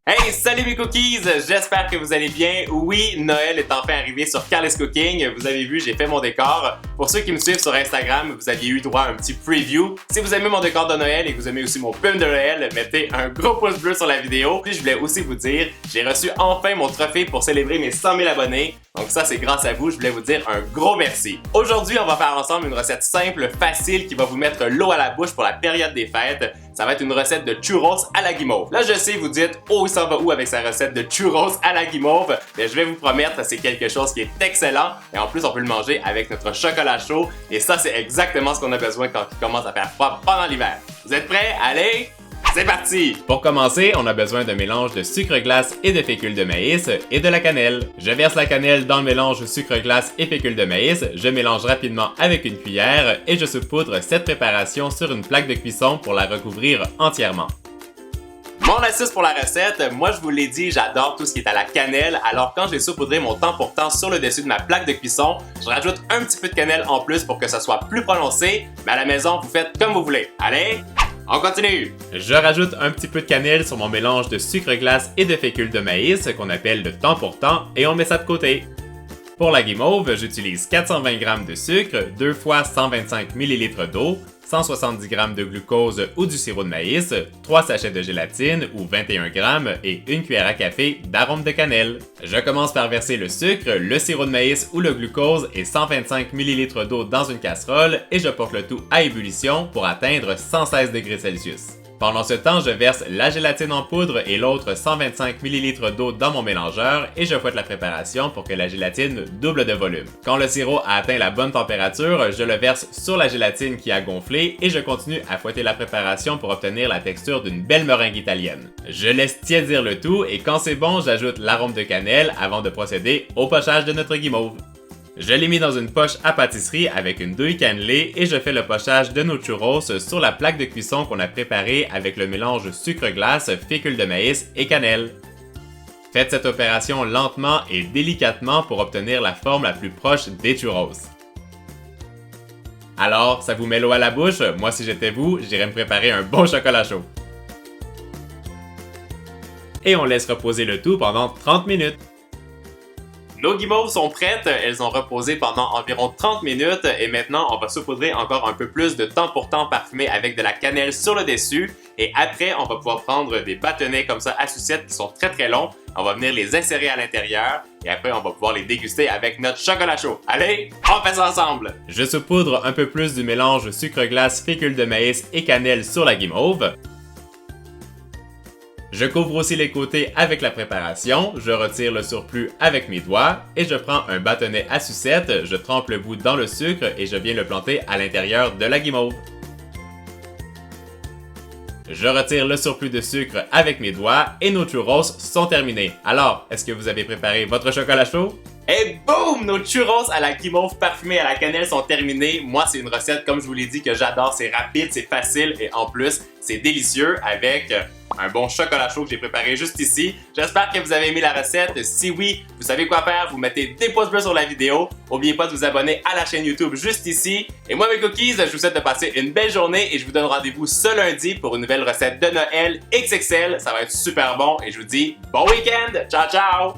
Hey, salut mes cookies! J'espère que vous allez bien. Oui, Noël est enfin arrivé sur Carl's Cooking. Vous avez vu, j'ai fait mon décor. Pour ceux qui me suivent sur Instagram, vous aviez eu droit à un petit preview. Si vous aimez mon décor de Noël et que vous aimez aussi mon pull de Noël, mettez un gros pouce bleu sur la vidéo. Puis je voulais aussi vous dire, j'ai reçu enfin mon trophée pour célébrer mes 100 000 abonnés. Donc ça, c'est grâce à vous. Je voulais vous dire un gros merci. Aujourd'hui, on va faire ensemble une recette simple, facile, qui va vous mettre l'eau à la bouche pour la période des fêtes. Ça va être une recette de churros à la guimauve. Là, je sais, vous dites, oh, il s'en va où avec sa recette de churros à la guimauve? Mais je vais vous promettre, c'est quelque chose qui est excellent. Et en plus, on peut le manger avec notre chocolat chaud. Et ça, c'est exactement ce qu'on a besoin quand il commence à faire froid pendant l'hiver. Vous êtes prêts? Allez! C'est parti! Pour commencer, on a besoin d'un mélange de sucre glace et de fécule de maïs et de la cannelle. Je verse la cannelle dans le mélange sucre glace et fécule de maïs, je mélange rapidement avec une cuillère et je saupoudre cette préparation sur une plaque de cuisson pour la recouvrir entièrement. Mon astuce pour la recette, moi je vous l'ai dit, j'adore tout ce qui est à la cannelle, alors quand j'ai saupoudré mon temps pour temps sur le dessus de ma plaque de cuisson, je rajoute un petit peu de cannelle en plus pour que ça soit plus prononcé, mais à la maison vous faites comme vous voulez. Allez! On continue! Je rajoute un petit peu de cannelle sur mon mélange de sucre glace et de fécule de maïs, qu'on appelle de temps pour temps, et on met ça de côté. Pour la guimauve, j'utilise 420 g de sucre, 2 fois 125 ml d'eau, 170 g de glucose ou du sirop de maïs, 3 sachets de gélatine ou 21 g et une cuillère à café d'arôme de cannelle. Je commence par verser le sucre, le sirop de maïs ou le glucose et 125 ml d'eau dans une casserole et je porte le tout à ébullition pour atteindre 116 degrés Celsius. Pendant ce temps, je verse la gélatine en poudre et l'autre 125 ml d'eau dans mon mélangeur et je fouette la préparation pour que la gélatine double de volume. Quand le sirop a atteint la bonne température, je le verse sur la gélatine qui a gonflé et je continue à fouetter la préparation pour obtenir la texture d'une belle meringue italienne. Je laisse tiédir le tout et quand c'est bon, j'ajoute l'arôme de cannelle avant de procéder au pochage de notre guimauve. Je l'ai mis dans une poche à pâtisserie avec une douille cannelée et je fais le pochage de nos churros sur la plaque de cuisson qu'on a préparée avec le mélange sucre glace, fécule de maïs et cannelle. Faites cette opération lentement et délicatement pour obtenir la forme la plus proche des churros. Alors, ça vous met l'eau à la bouche? Moi, si j'étais vous, j'irais me préparer un bon chocolat chaud. Et on laisse reposer le tout pendant 30 minutes. Nos guimauves sont prêtes, elles ont reposé pendant environ 30 minutes et maintenant on va saupoudrer encore un peu plus de temps pour temps parfumé avec de la cannelle sur le dessus et après on va pouvoir prendre des bâtonnets comme ça à sucette qui sont très longs, on va venir les insérer à l'intérieur et après on va pouvoir les déguster avec notre chocolat chaud. Allez, on fait ça ensemble! Je saupoudre un peu plus du mélange sucre glace, fécule de maïs et cannelle sur la guimauve. Je couvre aussi les côtés avec la préparation, je retire le surplus avec mes doigts et je prends un bâtonnet à sucette, je trempe le bout dans le sucre et je viens le planter à l'intérieur de la guimauve. Je retire le surplus de sucre avec mes doigts et nos churros sont terminés. Alors, est-ce que vous avez préparé votre chocolat chaud? Et boum! Nos churros à la guimauve parfumée à la cannelle sont terminés. Moi, c'est une recette, comme je vous l'ai dit, que j'adore. C'est rapide, c'est facile et en plus, c'est délicieux avec un bon chocolat chaud que j'ai préparé juste ici. J'espère que vous avez aimé la recette. Si oui, vous savez quoi faire. Vous mettez des pouces bleus sur la vidéo. N'oubliez pas de vous abonner à la chaîne YouTube juste ici. Et moi, mes cookies, je vous souhaite de passer une belle journée et je vous donne rendez-vous ce lundi pour une nouvelle recette de Noël XXL. Ça va être super bon et je vous dis bon week-end. Ciao, ciao!